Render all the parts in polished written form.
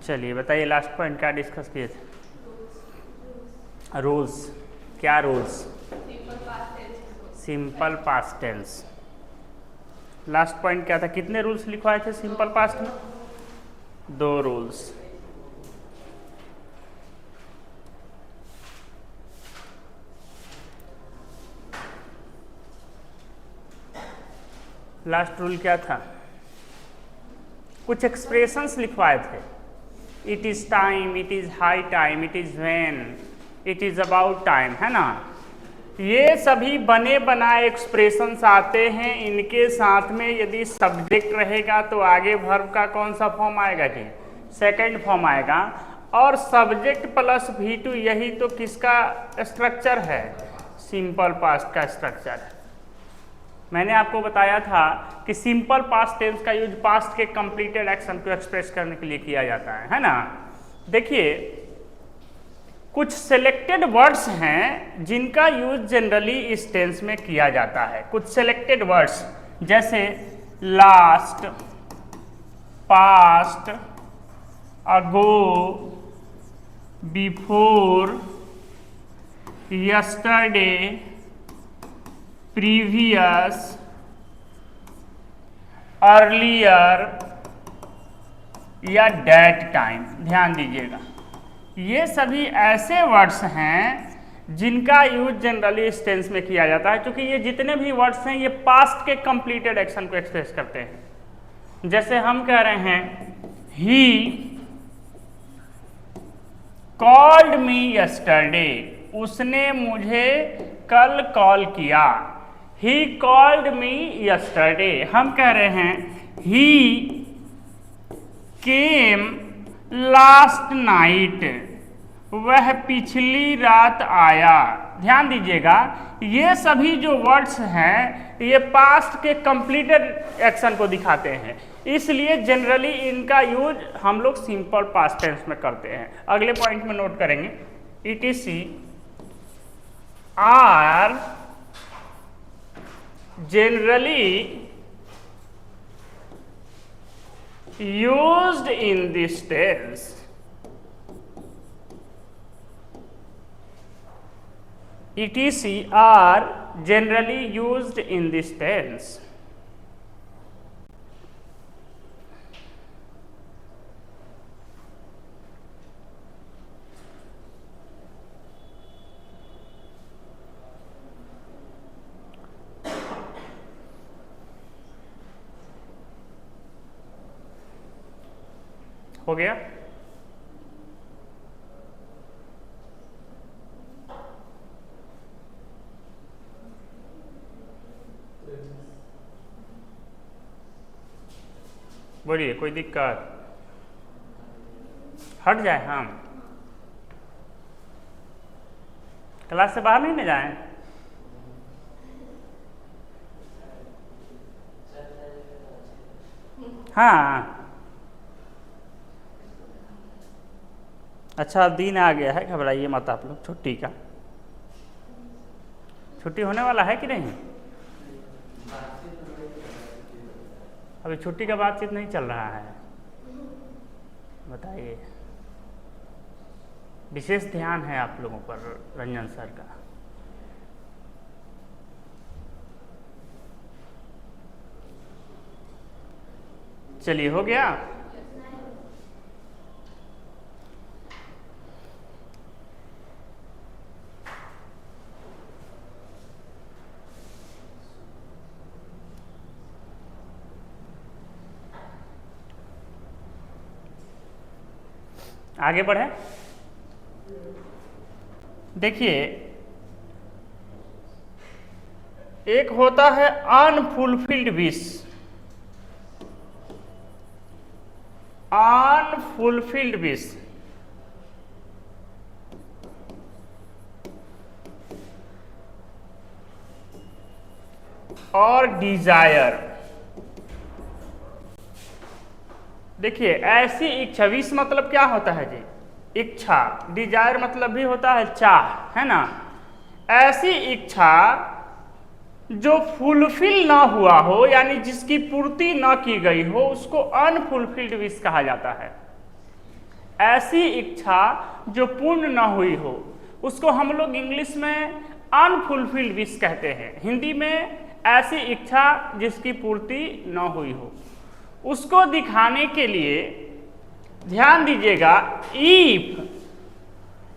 चलिए बताइए last point क्या डिस्कस किए थे? रूल्स। क्या rules? Simple past tense. Last point क्या था? कितने रूल्स लिखवाए थे सिंपल पास्ट में? 2 रूल्स। लास्ट रूल क्या था? कुछ एक्सप्रेशंस लिखवाए थे। It is time, it is high time, it is when, it is about time, है ना? ये सभी बने बनाए एक्सप्रेशंस आते हैं। इनके साथ में यदि सब्जेक्ट रहेगा तो आगे वर्ब का कौन सा फॉर्म आएगा जी? सेकंड फॉर्म आएगा। और सब्जेक्ट प्लस V2 यही तो किसका स्ट्रक्चर है? सिंपल पास्ट का स्ट्रक्चर है। मैंने आपको बताया था कि सिंपल पास्ट टेंस का यूज पास्ट के कंप्लीटेड एक्शन को एक्सप्रेस करने के लिए किया जाता है ना? देखिए कुछ सिलेक्टेड वर्ड्स हैं जिनका यूज जनरली इस टेंस में किया जाता है। कुछ सिलेक्टेड वर्ड्स जैसे लास्ट, पास्ट, अगो, बिफोर, यस्टरडे, प्रीवियस, अर्लियर या डेट टाइम। ध्यान दीजिएगा ये सभी ऐसे वर्ड्स हैं जिनका यूज जनरली इस टेंस में किया जाता है, क्योंकि ये जितने भी वर्ड्स हैं ये पास्ट के कंप्लीटेड एक्शन को एक्सप्रेस करते हैं। जैसे हम कह रहे हैं ही कॉल्ड मी यस्टरडे, उसने मुझे कल कॉल किया। He called me yesterday. हम कह रहे हैं ही केम लास्ट नाइट, वह पिछली रात आया। ध्यान दीजिएगा ये सभी जो वर्ड्स हैं ये पास्ट के कंप्लीटेड एक्शन को दिखाते हैं, इसलिए जनरली इनका यूज हम लोग सिंपल पास्ट टेंस में करते हैं। अगले पॉइंट में नोट करेंगे ETC are generally used in this tense. ETC are generally used in this tense. हो गया? बोलिए कोई दिक्कत? हट जाए हम? क्लास से बाहर नहीं ना जाएं? हाँ अच्छा दिन आ गया है, घबराइए मत आप लोग। छुट्टी का छुट्टी होने वाला है कि नहीं? अभी छुट्टी का बातचीत नहीं चल रहा है। बताइए विशेष ध्यान है आप लोगों पर रंजन सर का। चलिए हो गया? आगे बढ़े। देखिए एक होता है अनफुलफिल्ड विश, अनफुलफिल्ड विश, और डिजायर। देखिए ऐसी इच्छा, विश मतलब क्या होता है जी? इच्छा। डिजायर मतलब भी होता है चाह, है ना? ऐसी इच्छा जो फुलफिल ना हुआ हो, यानी जिसकी पूर्ति ना की गई हो, उसको अनफुलफिल्ड विश कहा जाता है। ऐसी इच्छा जो पूर्ण न हुई हो, उसको हम लोग इंग्लिश में अनफुलफिल्ड विश कहते हैं, हिंदी में ऐसी इच्छा जिसकी पूर्ति न हुई हो। उसको दिखाने के लिए ध्यान दीजिएगा, इफ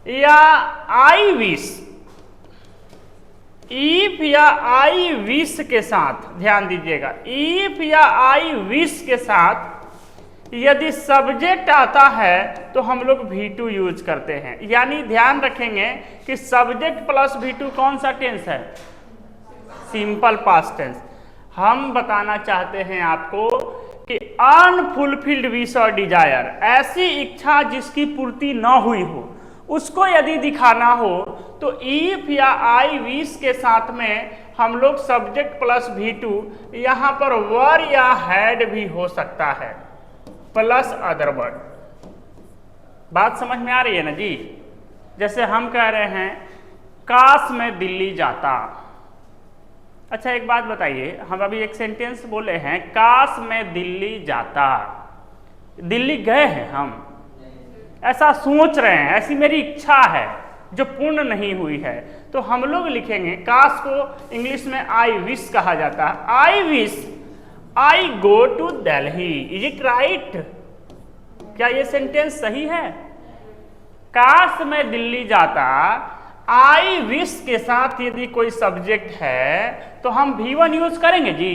या आई विश, इफ या आई विश के साथ, ध्यान दीजिएगा, इफ या आई विश के साथ यदि सब्जेक्ट आता है तो हम लोग V2 यूज करते हैं। यानी ध्यान रखेंगे कि सब्जेक्ट प्लस V2 कौन सा टेंस है? Simple past tense. हम बताना चाहते हैं आपको कि अनफुलफिल्ड विश और डिजायर, ऐसी इच्छा जिसकी पूर्ति न हुई हो, उसको यदि दिखाना हो तो इफ या आई विश के साथ में हम लोग सब्जेक्ट प्लस V2, यहां पर वर या हैड भी हो सकता है, प्लस अदर वर्ड। बात समझ में आ रही है ना जी? जैसे हम कह रहे हैं काश मैं दिल्ली जाता। अच्छा एक बात बताइए, हम अभी एक सेंटेंस बोले हैं काश मैं दिल्ली जाता, दिल्ली गए हैं हम? ऐसा सोच रहे हैं, ऐसी मेरी इच्छा है जो पूर्ण नहीं हुई है, तो हम लोग लिखेंगे, काश को इंग्लिश में आई विश कहा जाता है। I wish I go to Delhi, is it right? क्या ये सेंटेंस सही है? काश मैं दिल्ली जाता, आई विश के साथ यदि कोई सब्जेक्ट है तो हम V1 यूज करेंगे जी,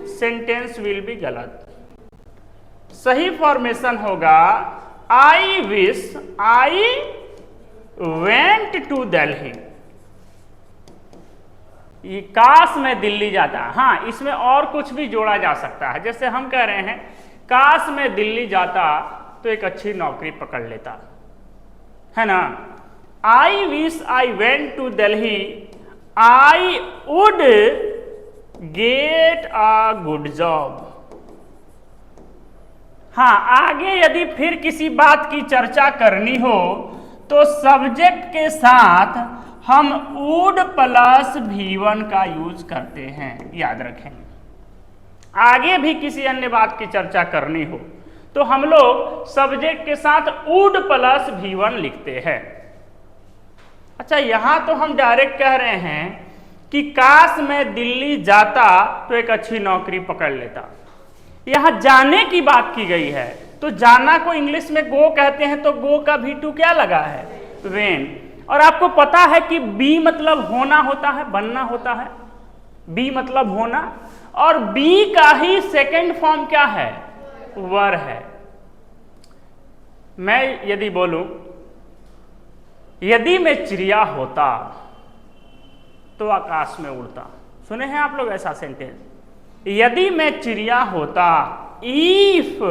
सेंटेंस विल बी गलत। सही फॉर्मेशन होगा I wish I went to Delhi. ये काश मैं दिल्ली जाता, हाँ इसमें और कुछ भी जोड़ा जा सकता है। जैसे हम कह रहे हैं काश मैं दिल्ली जाता तो एक अच्छी नौकरी पकड़ लेता, है ना। I wish I went to Delhi, I would get a good job. हाँ, आगे यदि फिर किसी बात की चर्चा करनी हो तो सब्जेक्ट के साथ हम वुड प्लस V1 का यूज करते हैं, याद रखेंगे। आगे भी किसी अन्य बात की चर्चा करनी हो तो हम लोग सब्जेक्ट के साथ वुड प्लस V1 लिखते हैं। अच्छा, यहां तो हम डायरेक्ट कह रहे हैं कि काश मैं दिल्ली जाता तो एक अच्छी नौकरी पकड़ लेता। यहां जाने की बात की गई है, तो जाना को इंग्लिश में गो कहते हैं, तो गो का V2 क्या लगा है? वेन। और आपको पता है कि बी मतलब होना होता है, बनना होता है, बी मतलब होना, और बी का ही सेकेंड फॉर्म क्या है? वर है। मैं यदि बोलूं यदि मैं चिड़िया होता तो आकाश में उड़ता, सुने हैं आप लोग ऐसा सेंटेंस? यदि मैं चिड़िया होता, if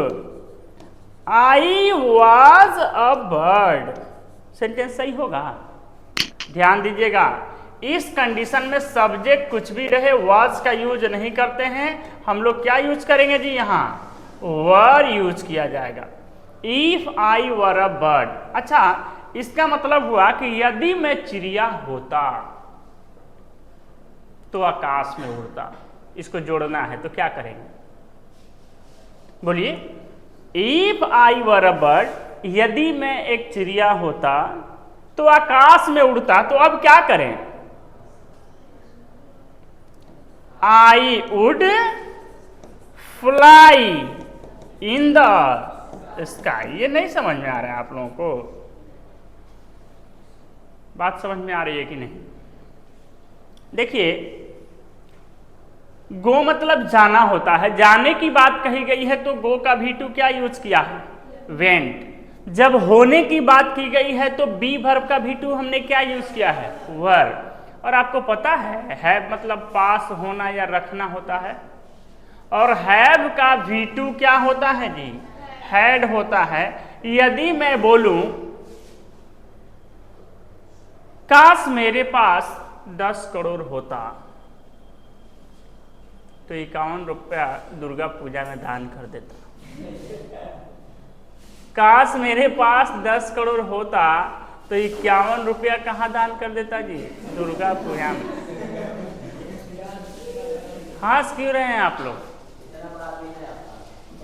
I was a bird, sentence सही होगा? ध्यान दीजिएगा, इस कंडीशन में सब्जेक्ट कुछ भी रहे वॉज का यूज नहीं करते हैं, हम लोग क्या यूज करेंगे जी? यहां वर यूज किया जाएगा। If I were a bird. अच्छा, इसका मतलब हुआ कि यदि मैं चिड़िया होता तो आकाश में उड़ता। इसको जोड़ना है तो क्या करेंगे? बोलिए। If I were a bird, यदि मैं एक चिड़िया होता तो आकाश में उड़ता, तो अब क्या करें? I would fly in the sky. ये नहीं समझ में आ रहा है आप लोगों को? बात समझ में आ रही है कि नहीं? देखिए, गो मतलब जाना होता है, जाने की बात कही गई है तो गो का V2 क्या यूज किया है? वेंट। जब होने की बात की गई है तो बी वर्ब का V2 हमने क्या यूज किया है? वर। और आपको पता है मतलब पास होना या रखना होता है, और हैव का V2 क्या होता है जी? हैड होता है। यदि मैं बोलूं काश मेरे पास 10 करोड़ होता तो 51 रुपया दुर्गा पूजा में दान कर देता। काश मेरे पास 10 करोड़ होता तो 51 रुपया कहाँ दान कर देता जी? दुर्गा पूजा में। हंस क्यों रहे हैं आप लोग?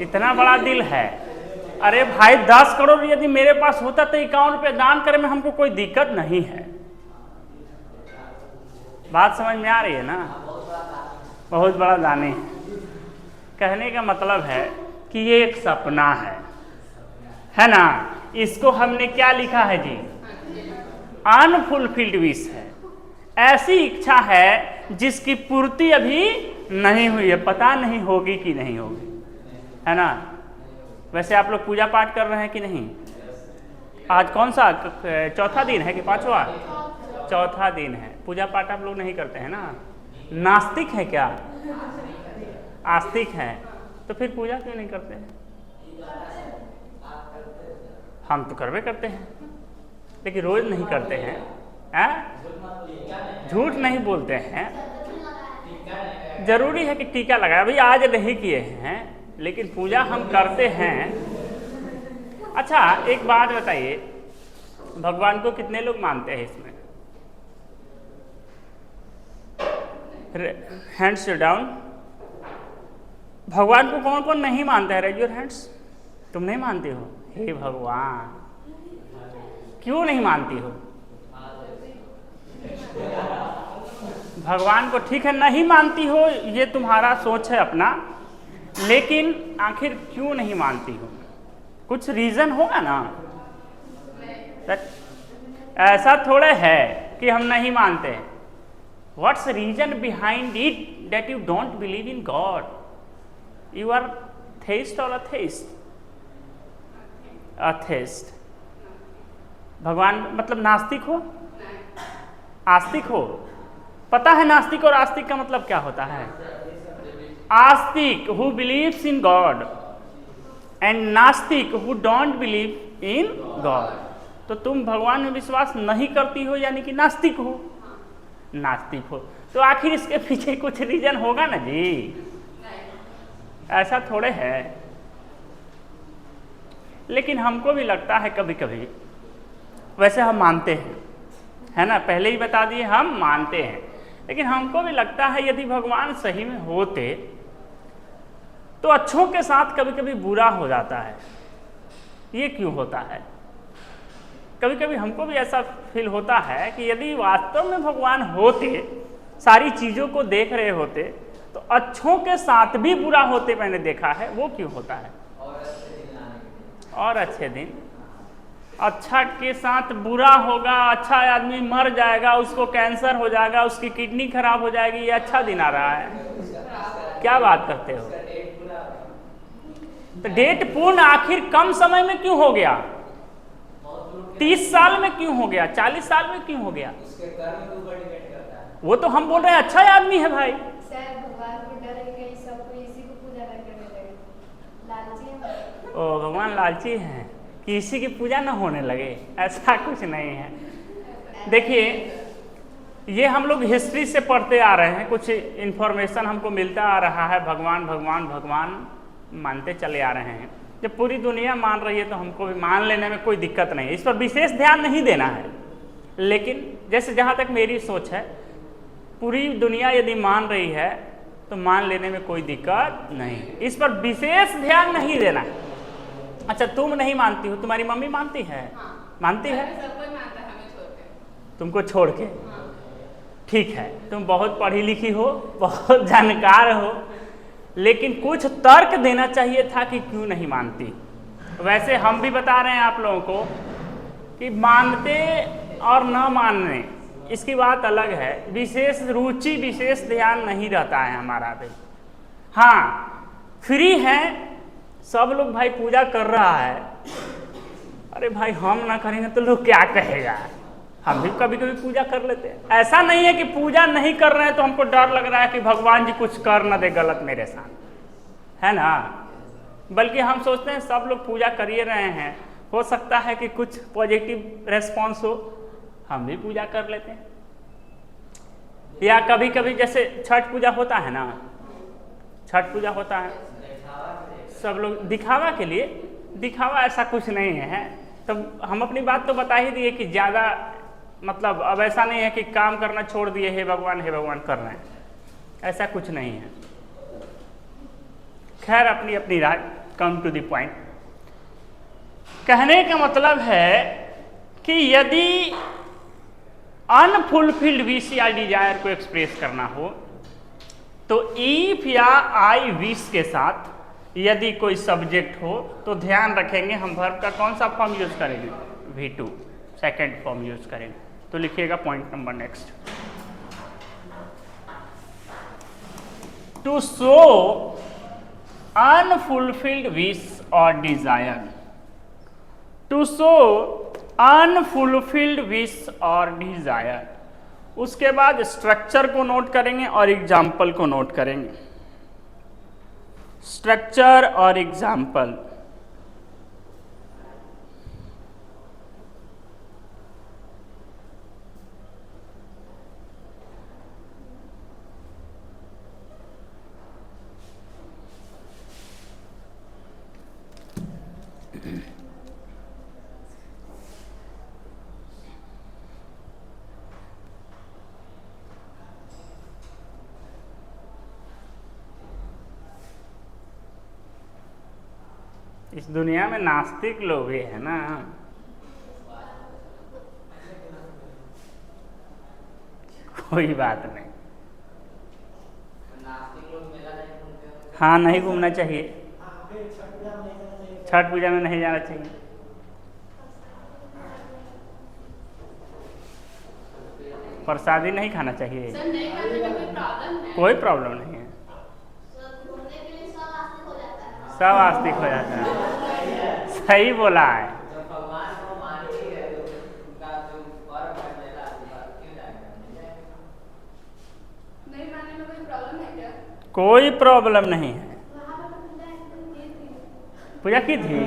इतना बड़ा दिल है? अरे भाई 10 करोड़ यदि मेरे पास होता तो 51 रुपये दान करे में हमको कोई दिक्कत नहीं है। बात समझ में आ रही है ना? बहुत बड़ा दानी है। कहने का मतलब है कि ये एक सपना है ना? इसको हमने क्या लिखा है जी? अनफुलफिल्ड विश है। ऐसी इच्छा है जिसकी पूर्ति अभी नहीं हुई है, पता नहीं होगी कि नहीं होगी, है ना? वैसे आप लोग पूजा पाठ कर रहे हैं कि नहीं? आज कौन सा चौथा दिन है कि पांचवा? चौथा दिन है। पूजा पाठ आप लोग नहीं करते हैं ना? नास्तिक है क्या? आस्तिक है। तो फिर पूजा क्यों नहीं करते हैं? हम तो करवे करते हैं, लेकिन रोज नहीं करते हैं। झूठ नहीं बोलते हैं। जरूरी है कि टीका लगाए, अभी आज नहीं किए हैं लेकिन पूजा हम करते हैं। अच्छा एक बात बताइए, भगवान को कितने लोग मानते हैं इसमें? Hands down. भगवान को कौन कौन नहीं मानता है? Raise your hands. तुम नहीं मानते हो? हे भगवान, क्यों नहीं मानती हो? भगवान को ठीक है नहीं मानती हो, ये तुम्हारा सोच है अपना, लेकिन आखिर क्यों नहीं मानती हो? कुछ रीजन होगा ना? ऐसा थोड़े है कि हम नहीं मानते हैं। What's reason behind it that you don't believe in God? You are theist और अथेइस्ट? अथेइस्ट। भगवान मतलब नास्तिक हो, आस्तिक हो? पता है नास्तिक और आस्तिक का मतलब क्या होता है? आस्तिक who believes in God and नास्तिक who don't believe in God. तो तुम भगवान में विश्वास नहीं करती हो यानी कि नास्तिक हो। नास्तिक हो तो आखिर इसके पीछे कुछ रीजन होगा ना जी? ऐसा थोड़े है। लेकिन हमको भी लगता है कभी कभी, वैसे हम मानते हैं, है ना? पहले ही बता दिए हम मानते हैं, लेकिन हमको भी लगता है यदि भगवान सही में होते तो अच्छों के साथ कभी कभी बुरा हो जाता है। ये क्यों होता है? कभी कभी हमको भी ऐसा फील होता है कि यदि वास्तव में भगवान होते, सारी चीज़ों को देख रहे होते, तो अच्छों के साथ भी बुरा होते मैंने देखा है। वो क्यों होता है? और अच्छे दिन। अच्छा के साथ बुरा होगा, अच्छा आदमी मर जाएगा, उसको कैंसर हो जाएगा, उसकी किडनी खराब हो जाएगी, ये अच्छा दिन आ रहा है? क्या बात करते हो? तो डेट पूर्ण आखिर कम समय में क्यों हो गया? 30 साल में क्यों हो गया? 40 साल में क्यों हो गया? वो तो हम बोल रहे हैं अच्छा आदमी है भाई। ओ भगवान लालची हैं कि इसी की पूजा न होने लगे? ऐसा कुछ नहीं है। देखिए ये हम लोग हिस्ट्री से पढ़ते आ रहे हैं, कुछ इन्फॉर्मेशन हमको मिलता आ रहा है, भगवान भगवान भगवान मानते चले आ रहे हैं। जब पूरी दुनिया मान रही है तो हमको भी मान लेने में कोई दिक्कत नहीं है, इस पर विशेष ध्यान नहीं देना है। लेकिन जैसे जहाँ तक मेरी सोच है, पूरी दुनिया यदि मान रही है तो मान लेने में कोई दिक्कत नहीं है, इस पर विशेष ध्यान नहीं देना है। अच्छा तुम नहीं मानती हो, तुम्हारी मम्मी मानती है? हाँ। मानती है? सब कोई मानता है, हमें छोड़ के। तुमको छोड़ के? हाँ। ठीक है, तुम बहुत पढ़ी लिखी हो, बहुत जानकार हो, लेकिन कुछ तर्क देना चाहिए था कि क्यों नहीं मानती। वैसे हम भी बता रहे हैं आप लोगों को कि मानते और न मानने इसकी बात अलग है, विशेष रुचि विशेष ध्यान नहीं रहता है हमारा भी। हाँ फ्री है, सब लोग भाई पूजा कर रहा है, अरे भाई हम ना करेंगे तो लोग क्या कहेगा? हम भी कभी कभी पूजा कर लेते हैं। ऐसा नहीं है कि पूजा नहीं कर रहे हैं तो हमको डर लग रहा है कि भगवान जी कुछ कर ना दे गलत मेरे साथ, है ना? बल्कि हम सोचते हैं सब लोग पूजा कर ही रहे हैं, हो सकता है कि कुछ पॉजिटिव रेस्पॉन्स हो, हम भी पूजा कर लेते हैं। या कभी कभी जैसे छठ पूजा होता है ना, छठ पूजा होता है, सब लोग दिखावा के लिए, दिखावा ऐसा कुछ नहीं है। तो हम अपनी बात तो बता ही दिए कि ज़्यादा मतलब अब ऐसा नहीं है कि काम करना छोड़ दिए हे भगवान कर रहे हैं, ऐसा कुछ नहीं है। खैर अपनी अपनी राय, कम टू द पॉइंट। कहने का मतलब है कि यदि अनफुलफिल्ड विश या डिजायर को एक्सप्रेस करना हो तो इफ या आई विश के साथ यदि कोई सब्जेक्ट हो तो ध्यान रखेंगे हम वर्ब का कौन सा फॉर्म यूज करेंगे, V2 सेकेंड फॉर्म यूज करेंगे। तो लिखिएगा point number next, to show unfulfilled wish और desire, to show unfulfilled wish और डिजायर। उसके बाद स्ट्रक्चर को नोट करेंगे और एग्जाम्पल को नोट करेंगे। स्ट्रक्चर और एग्जाम्पल, इस दुनिया में नास्तिक लोग भी है ना, कोई बात नहीं। हाँ, नहीं घूमना चाहिए, छठ पूजा में नहीं जाना चाहिए। प्रसादी नहीं खाना चाहिए, सर नहीं खाने में कोई प्रॉब्लम है? कोई प्रॉब्लम नहीं है, सब आस्तिक हो जाता है। सही बोला है। नहीं मानने में कोई प्रॉब्लम है क्या? कोई प्रॉब्लम नहीं है। पूजा की थी,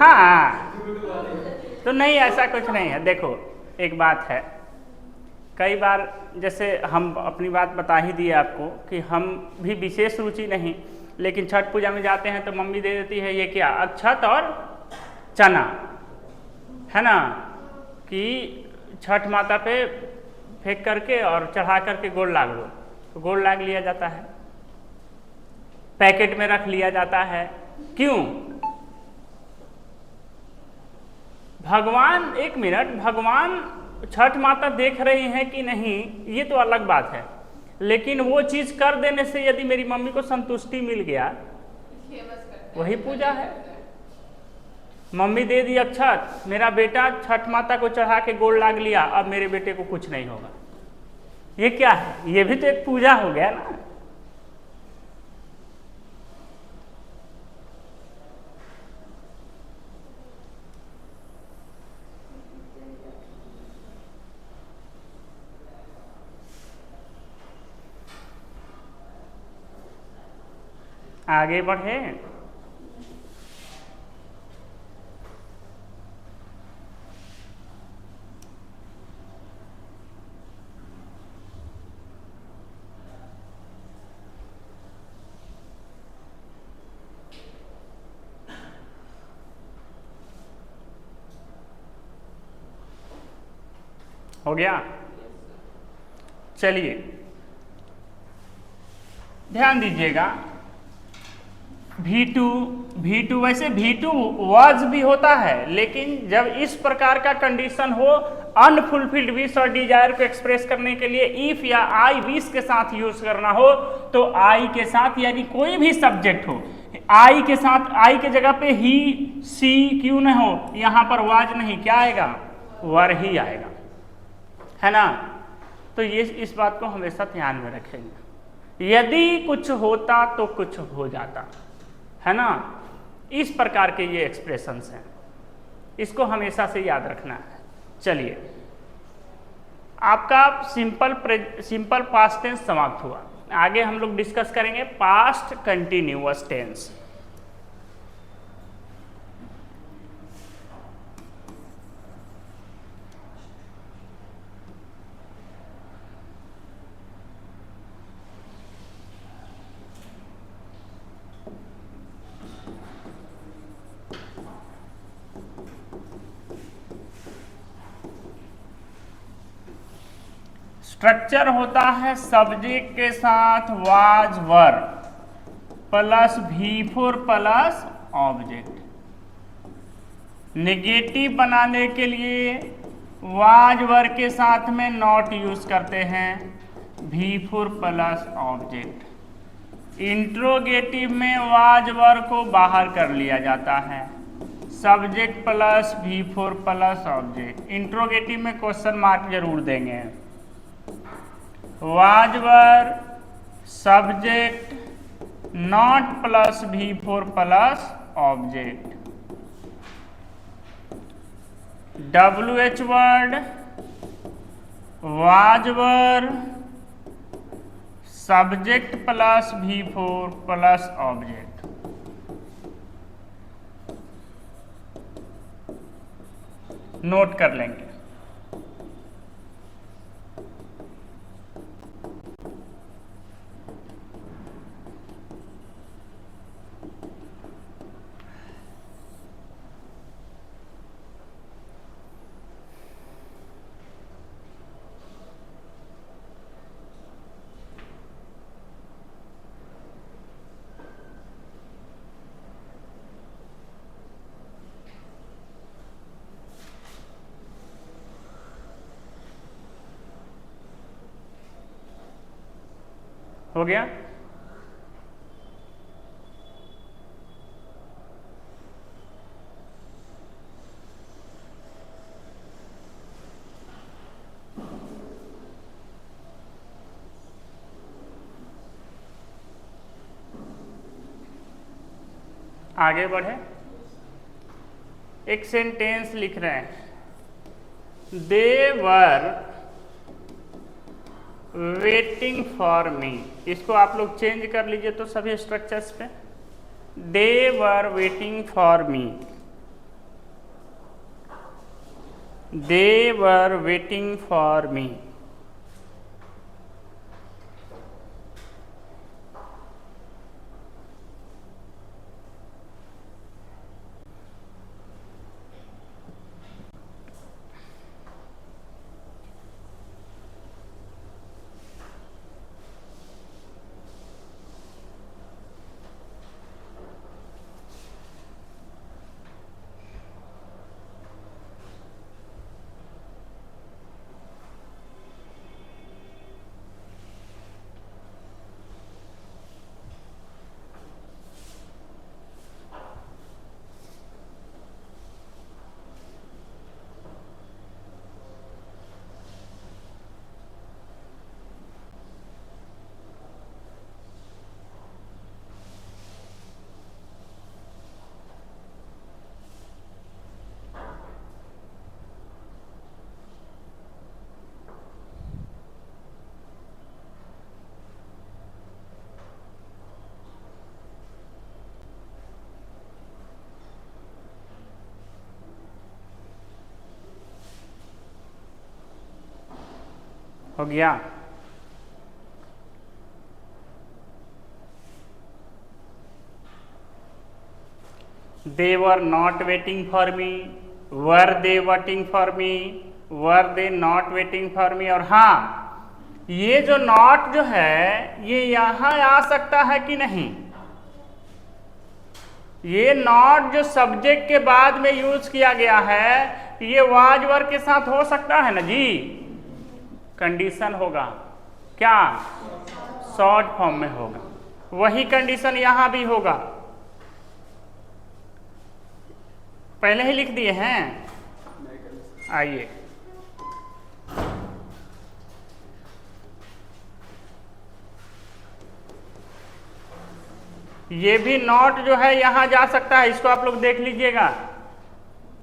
हाँ, तो नहीं ऐसा कुछ नहीं है। देखो एक बात है, कई बार जैसे हम अपनी बात बता ही दिए आपको कि हम भी विशेष रुचि नहीं, लेकिन छठ पूजा में जाते हैं तो मम्मी दे देती है ये क्या, अक्षत और चना, है ना, कि छठ माता पे फेंक करके और चढ़ा करके गोल लाग लो, तो गोल लाग लिया जाता है, पैकेट में रख लिया जाता है। क्यों? भगवान, एक मिनट, भगवान छठ माता देख रही हैं कि नहीं ये तो अलग बात है, लेकिन वो चीज कर देने से यदि मेरी मम्मी को संतुष्टि मिल गया वही पूजा है। मम्मी दे दी अक्षत, मेरा बेटा छठ माता को चढ़ा के गोल लाग लिया, अब मेरे बेटे को कुछ नहीं होगा, ये क्या है? ये भी तो एक पूजा हो गया ना। आगे बढ़े, हो गया। चलिए ध्यान दीजिएगा, V2 वैसे V2 वाज भी होता है, लेकिन जब इस प्रकार का कंडीशन हो अनफुलफिल्ड विश और डिजायर को एक्सप्रेस करने के लिए इफ या आई विश के साथ यूज करना हो तो आई के साथ, यानी कोई भी सब्जेक्ट हो, आई के साथ, आई के जगह पे ही सी क्यों न हो, यहां पर वाज नहीं, क्या आएगा? वर ही आएगा, है ना। तो ये इस बात को हमेशा ध्यान में रखेंगे। यदि कुछ होता तो कुछ हो जाता, है ना। इस प्रकार के ये एक्सप्रेशंस हैं, इसको हमेशा से याद रखना है। चलिए, आपका सिंपल पास्ट टेंस समाप्त हुआ। आगे हम लोग डिस्कस करेंगे पास्ट कंटिन्यूअस टेंस। स्ट्रक्चर होता है सब्जेक्ट के साथ was were plus V4 plus object. Negative बनाने के लिए वाज वर्ग के साथ में नॉट यूज करते हैं, V4 प्लस ऑब्जेक्ट। इंट्रोगेटिव में वाज वर्ग को बाहर कर लिया जाता है, subject plus V4 plus object. Interrogative में क्वेश्चन मार्क जरूर देंगे। वाज वर्ग subject not plus V4 plus object. WH word was वर्ग subject plus V4 plus object. Note कर लेंगे। हो गया? आगे बढ़े। एक सेंटेंस लिख रहे हैं, दे वर वेटिंग फॉर मी। इसको आप लोग चेंज कर लीजिए तो सभी स्ट्रक्चर्स पे। They were waiting for me, they were waiting for me. हो गया? They were not waiting for me, were they waiting for me, were they not waiting for me. और हाँ, ये जो नॉट जो है ये यहां आ सकता है कि नहीं? ये नॉट जो सब्जेक्ट के बाद में यूज किया गया है ये वाज वर्ग के साथ हो सकता है ना जी? कंडीशन होगा क्या? शॉर्ट फॉर्म में होगा। वही कंडीशन यहां भी होगा। पहले ही लिख दिए हैं, आइए ये भी नॉट जो है यहां जा सकता है। इसको आप लोग देख लीजिएगा,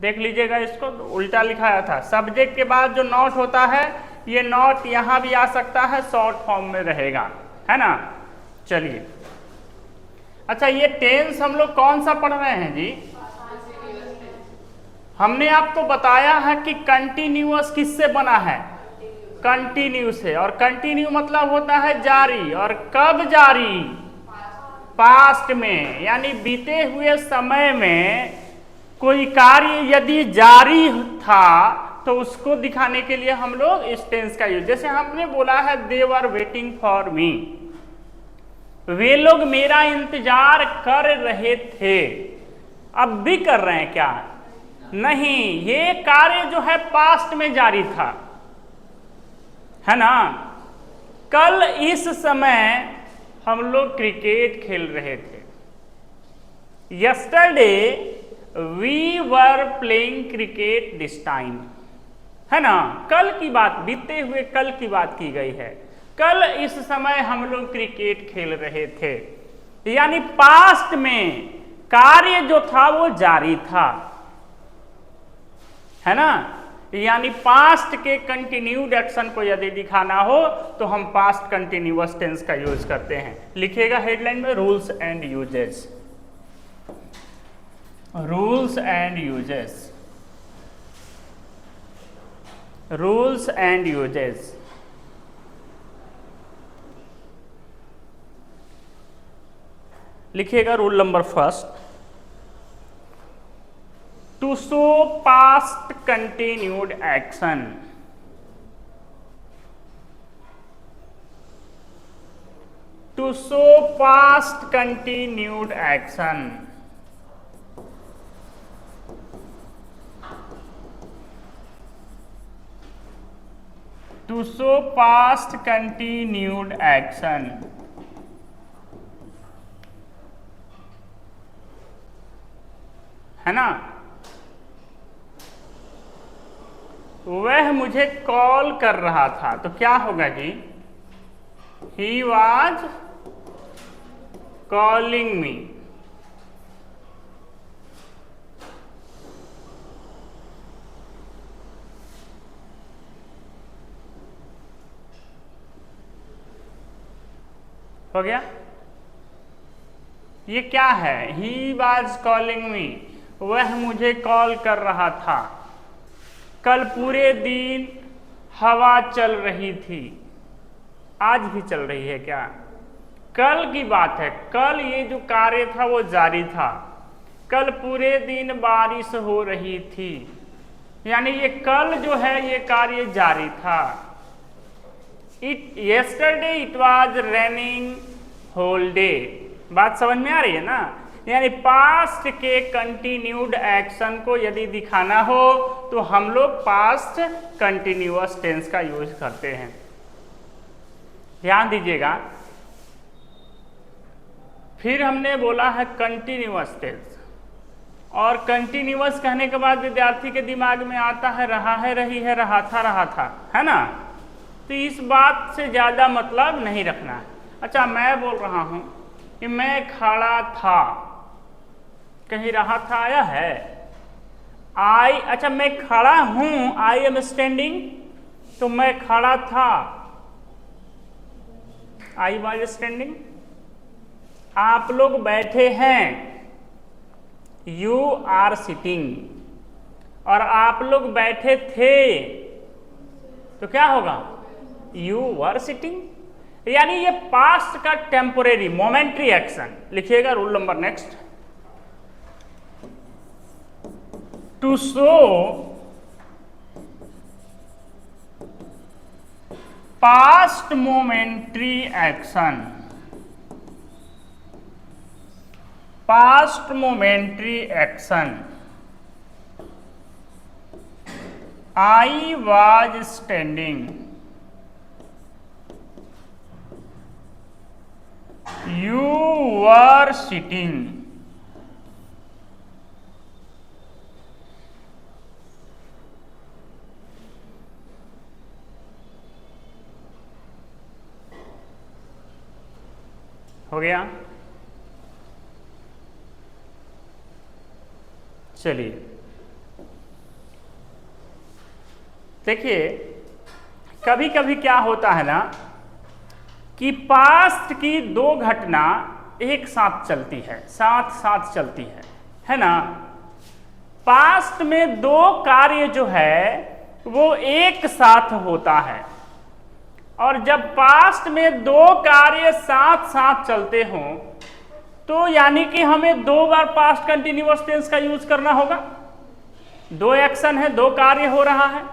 देख लीजिएगा। इसको उल्टा लिखाया था। सब्जेक्ट के बाद जो नॉट होता है ये नॉट यहां भी आ सकता है, शॉर्ट फॉर्म में रहेगा, है ना? चलिए, अच्छा ये टेंस हम लोग कौन सा पढ़ रहे हैं जी? हमने आपको बताया है कि कंटिन्यूअस किससे बना है? कंटिन्यू से। और कंटिन्यू मतलब होता है जारी। और कब जारी? पास्ट में, यानी बीते हुए समय में कोई कार्य यदि जारी था तो उसको दिखाने के लिए हम लोग इस टेंस का यूज। जैसे हमने बोला है दे वर वेटिंग फॉर मी, वे लोग मेरा इंतजार कर रहे थे। अब भी कर रहे हैं क्या? नहीं, ये कार्य जो है पास्ट में जारी था, है ना। कल इस समय हम लोग क्रिकेट खेल रहे थे। Yesterday we were playing cricket this time, है ना। कल की बात, बीते हुए कल की बात की गई है। कल इस समय हम लोग क्रिकेट खेल रहे थे, यानी पास्ट में कार्य जो था वो जारी था, है ना। यानी पास्ट के कंटिन्यूड एक्शन को यदि दिखाना हो तो हम पास्ट कंटिन्यूअस टेंस का यूज करते हैं। लिखिएगा हेडलाइन में rules and uses, rules and uses, rules and uses. लिखिएगा rule number first, to show past continued action, to show past continued action, to show past continued action. है ना। वह मुझे कॉल कर रहा था, तो क्या होगा जी, ही वॉज कॉलिंग मी। हो गया। ये क्या है, ही वॉज कॉलिंग मी, वह मुझे कॉल कर रहा था। कल पूरे दिन हवा चल रही थी, आज भी चल रही है क्या, कल की बात है। कल ये जो कार्य था वो जारी था। कल पूरे दिन बारिश हो रही थी, यानी ये कल जो है ये कार्य जारी था। yesterday it was raining whole day। बात समझ में आ रही है ना। यानी पास्ट के कंटिन्यूड एक्शन को यदि दिखाना हो तो हम लोग पास्ट कंटिन्यूअस टेंस का यूज करते हैं। ध्यान दीजिएगा। फिर हमने बोला है कंटिन्यूअस टेंस, और कंटिन्यूअस कहने के बाद विद्यार्थी के दिमाग में आता है रहा है, रही है, रहा था, है ना। तो इस बात से ज्यादा मतलब नहीं रखना है। अच्छा, मैं बोल रहा हूं कि मैं खड़ा था, कहीं रहा था आया है, अच्छा मैं खड़ा हूं, आई एम स्टैंडिंग, तो मैं खड़ा था, आई वॉज स्टैंडिंग। आप लोग बैठे हैं, यू आर सिटिंग, और आप लोग बैठे थे तो क्या होगा, यू वर सिटिंग। यानी ये पास्ट का टेम्पोरेरी मोमेंट्री एक्शन। लिखिएगा rule number next, to show past momentary action, past momentary action, I was standing, you were sitting। हो गया। चलिए देखिए, कभी कभी क्या होता है ना कि पास्ट की दो घटना एक साथ चलती है, साथ साथ चलती है ना। पास्ट में दो कार्य जो है वो एक साथ होता है, और जब पास्ट में दो कार्य साथ साथ चलते हों तो यानी कि हमें दो बार पास्ट कंटिन्यूअस टेंस का यूज करना होगा। दो एक्शन है, दो कार्य हो रहा है,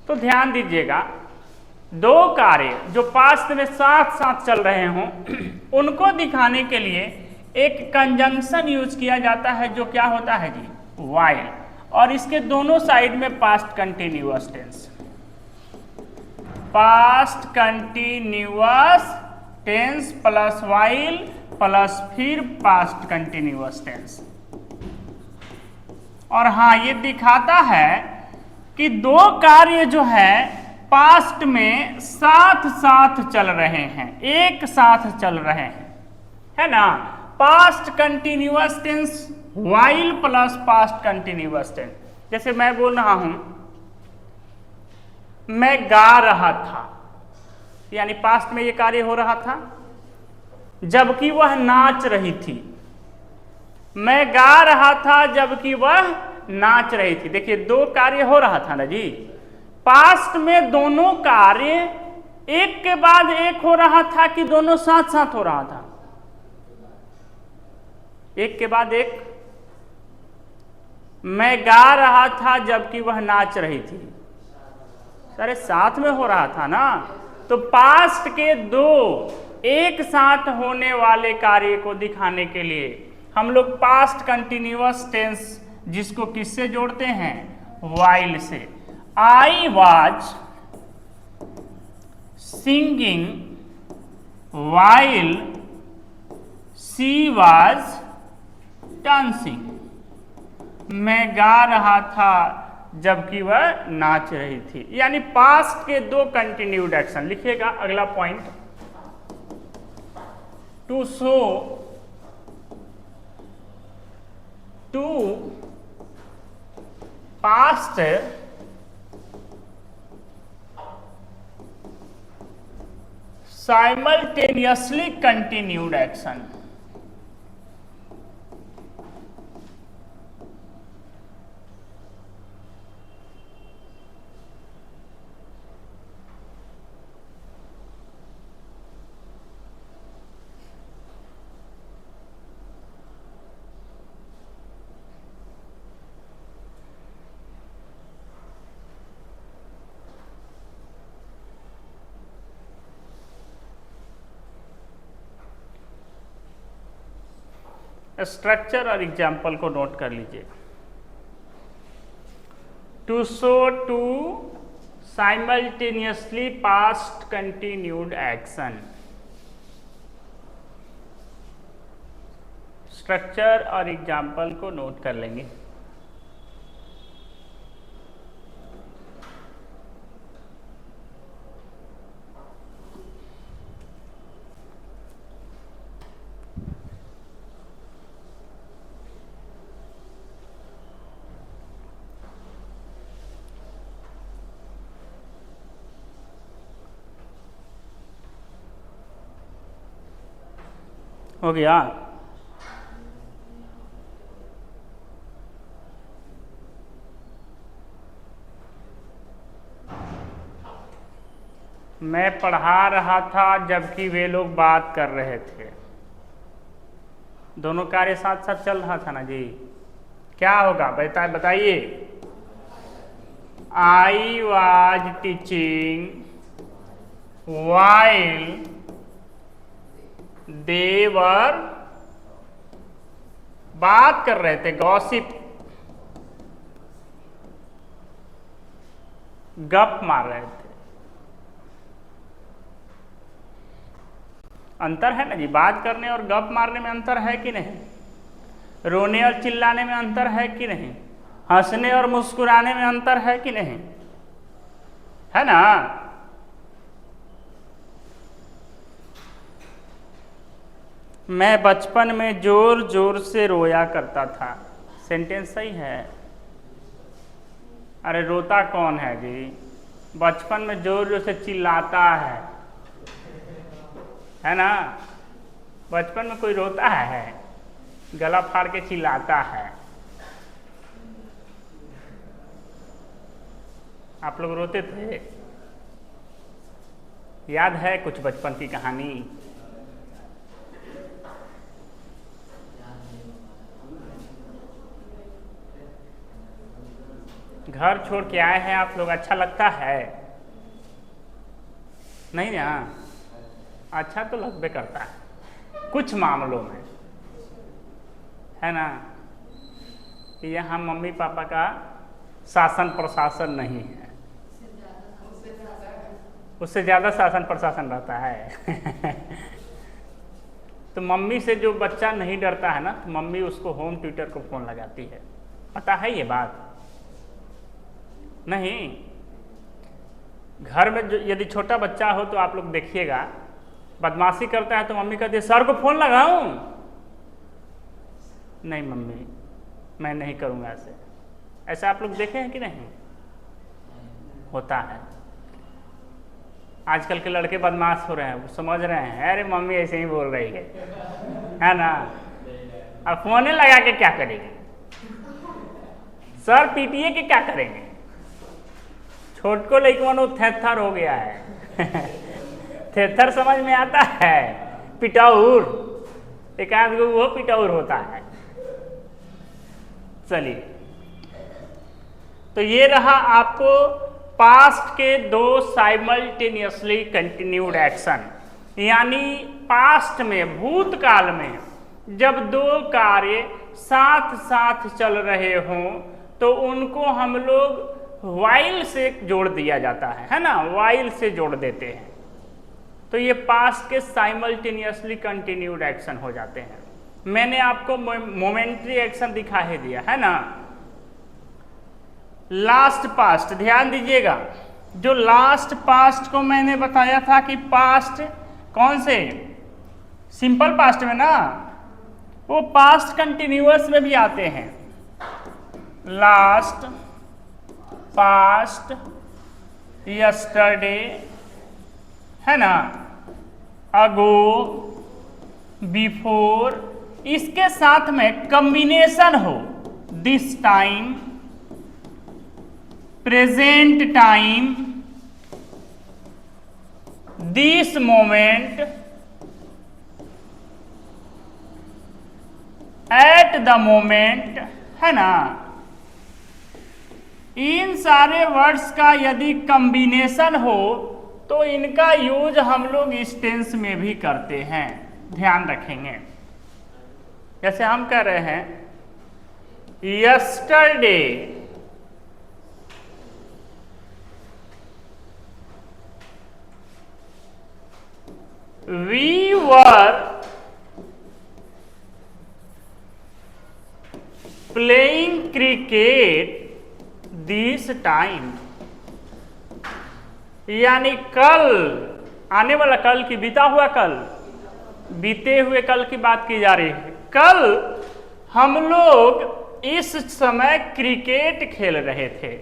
तो ध्यान दीजिएगा, दो कार्य जो पास्ट में साथ साथ चल रहे हों उनको दिखाने के लिए एक कंजंक्शन यूज किया जाता है, जो क्या होता है जी, वाइल। और इसके दोनों साइड में past continuous tense, past continuous tense plus while plus फिर पास्ट कंटिन्यूअस टेंस। और हाँ, ये दिखाता है कि दो कार्य जो है पास्ट में साथ साथ चल रहे हैं, एक साथ चल रहे हैं, है ना। Past continuous tense while plus past continuous tense. जैसे मैं बोल रहा हूं मैं गा रहा था, यानी पास्ट में ये कार्य हो रहा था जबकि वह नाच रही थी। मैं गा रहा था जबकि वह नाच रही थी। देखिए दो कार्य हो रहा था ना जी। पास्ट में दोनों कार्य एक के बाद एक हो रहा था कि दोनों साथ साथ हो रहा था? एक के बाद एक। मैं गा रहा था जबकि वह नाच रही थी, सारे साथ में हो रहा था ना। तो पास्ट के दो एक साथ होने वाले कार्य को दिखाने के लिए हम लोग पास्ट कंटिन्यूअस टेंस जिसको किससे जोड़ते हैं? वाइल से। I was singing while she was dancing. मैं गा रहा था जबकि वह नाच रही थी। यानी पास्ट के दो कंटिन्यूड एक्शन। लिखिएगा अगला point, to show two past simultaneously continued action. Structure और एग्जाम्पल को नोट कर लीजिए। To show two simultaneously past continued action. Structure और एग्जाम्पल को नोट कर लेंगे। हो गया? मैं पढ़ा रहा था जबकि वे लोग बात कर रहे थे। दोनों कार्य साथ साथ चल रहा था ना जी। क्या होगा बताइए? आई वाज टीचिंग वाइल देवर बात कर रहे थे, गॉसिप, गप मार रहे थे। अंतर है ना जी, बात करने और गप मारने में अंतर है कि नहीं? रोने और चिल्लाने में अंतर है कि नहीं? हंसने और मुस्कुराने में अंतर है कि नहीं? है ना? मैं बचपन में जोर जोर से रोया करता था। सेंटेंस सही है? अरे रोता कौन है जी? बचपन में जोर जोर से चिल्लाता है ना? बचपन में कोई रोता है? गला फाड़ के चिल्लाता है। आप लोग रोते थे? याद है कुछ बचपन की कहानी? घर छोड़ के आए हैं आप लोग, अच्छा लगता है? नहीं ना? अच्छा तो लगबे करता है कुछ मामलों में, है ना? यहाँ मम्मी पापा का शासन प्रशासन नहीं है, उससे ज़्यादा शासन प्रशासन रहता है। तो मम्मी से जो बच्चा नहीं डरता है ना, तो मम्मी उसको होम ट्यूटर को फ़ोन लगाती है। पता है ये बात? नहीं। घर में जो यदि छोटा बच्चा हो तो आप लोग देखिएगा, बदमाशी करता है तो मम्मी कहती है सर को फ़ोन लगाऊं? नहीं मम्मी, मैं नहीं करूँगा ऐसे। ऐसा आप लोग देखे हैं कि नहीं? होता है। आजकल के लड़के बदमाश हो रहे हैं, वो समझ रहे हैं अरे मम्मी ऐसे ही बोल रही है ना, अब फोन लगा के क्या करेंगे, सर पीटीए के क्या करेंगे। छोट को लइकवन थेथर हो गया है। थेथर समझ में आता है, पिटाउर, एक आध गो वो पिटाउर होता है। चलिए, तो ये रहा आपको पास्ट के दो साइमल्टेनियसली कंटिन्यूड एक्शन, यानी पास्ट में, भूतकाल में जब दो कार्य साथ साथ चल रहे हों तो उनको हम लोग वाइल से जोड़ दिया जाता है ना, वाइल से जोड़ देते हैं। तो ये पास्ट के साइमल्टेनियसली कंटिन्यूड एक्शन हो जाते हैं। मैंने आपको मोमेंट्री एक्शन दिखा ही दिया है ना। लास्ट पास्ट ध्यान दीजिएगा, जो लास्ट पास्ट को मैंने बताया था कि पास्ट कौन से, सिंपल पास्ट में ना, वो पास्ट कंटिन्यूअस में भी आते हैं। लास्ट, पास्ट, यस्टरडे है ना, अगो, बिफोर, इसके साथ में कॉम्बिनेशन हो, this time, present time, this moment, at the moment है ना, इन सारे वर्ड्स का यदि कॉम्बिनेशन हो तो इनका यूज हम लोग इस टेंस में भी करते हैं, ध्यान रखेंगे। जैसे हम कह रहे हैं yesterday we were playing cricket this time, यानी कल, आने वाला कल की बीता हुआ कल, बीते हुए कल की बात की जा रही है। कल हम लोग इस समय क्रिकेट खेल रहे थे,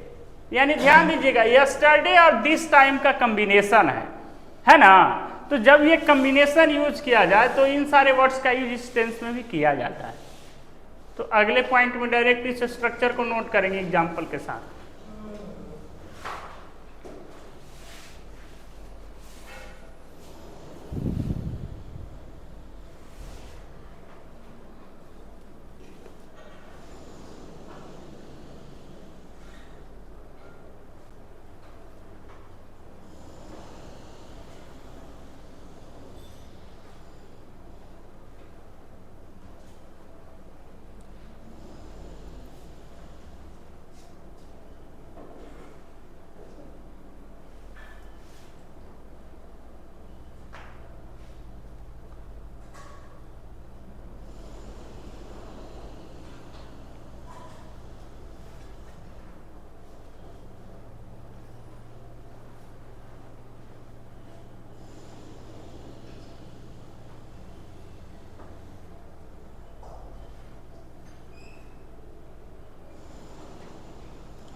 यानी ध्यान दीजिएगा यस्टरडे और दिस टाइम का कॉम्बिनेशन है ना। तो जब ये कॉम्बिनेशन यूज किया जाए तो इन सारे वर्ड्स का यूज इस टेंस में भी किया जाता है। तो अगले पॉइंट में डायरेक्ट इस स्ट्रक्चर को नोट करेंगे एग्जांपल के साथ।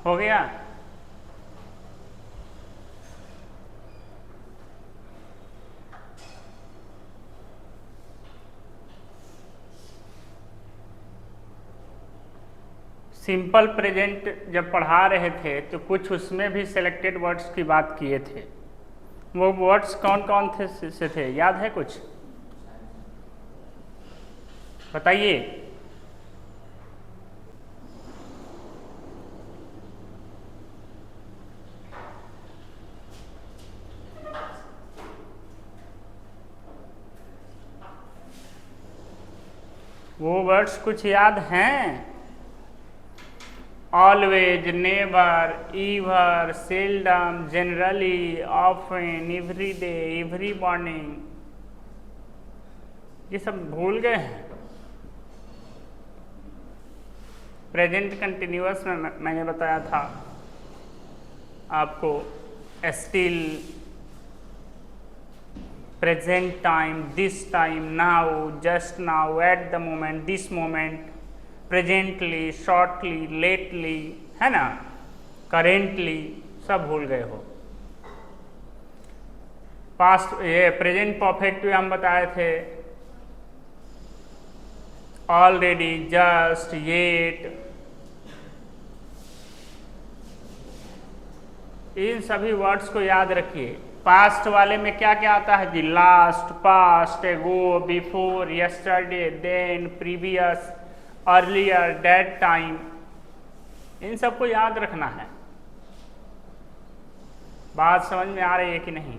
हो गया? सिंपल प्रेजेंट जब पढ़ा रहे थे तो कुछ उसमें भी सेलेक्टेड वर्ड्स की बात किए थे। वो वर्ड्स कौन कौन थे याद है कुछ? बताइए। वो वर्ड्स कुछ याद हैं? Always, never, ever, seldom, generally, often, every day, every morning, ये सब भूल गए हैं। प्रेजेंट कंटिन्यूअस में मैंने बताया था आपको, still, present time, this time, now, just now, at the moment, this moment, presently, shortly, lately, है ना, करेंटली, सब भूल गए हो। पास्ट, ये प्रेजेंट परफेक्ट भी हम बताए थे, ऑलरेडी, जस्ट, येट, इन सभी वर्ड्स को याद रखिए। पास्ट वाले में क्या क्या आता है जी? Last, past, ago, before, yesterday, then, previous, earlier, date time, इन सबको याद रखना है। बात समझ में आ रही है कि नहीं?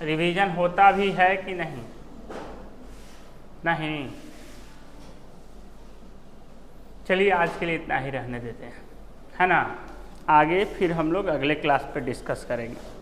रिवीजन होता भी है कि नहीं? नहीं। चलिए आज के लिए इतना ही रहने देते हैं, है ना। आगे फिर हम लोग अगले क्लास पे डिस्कस करेंगे।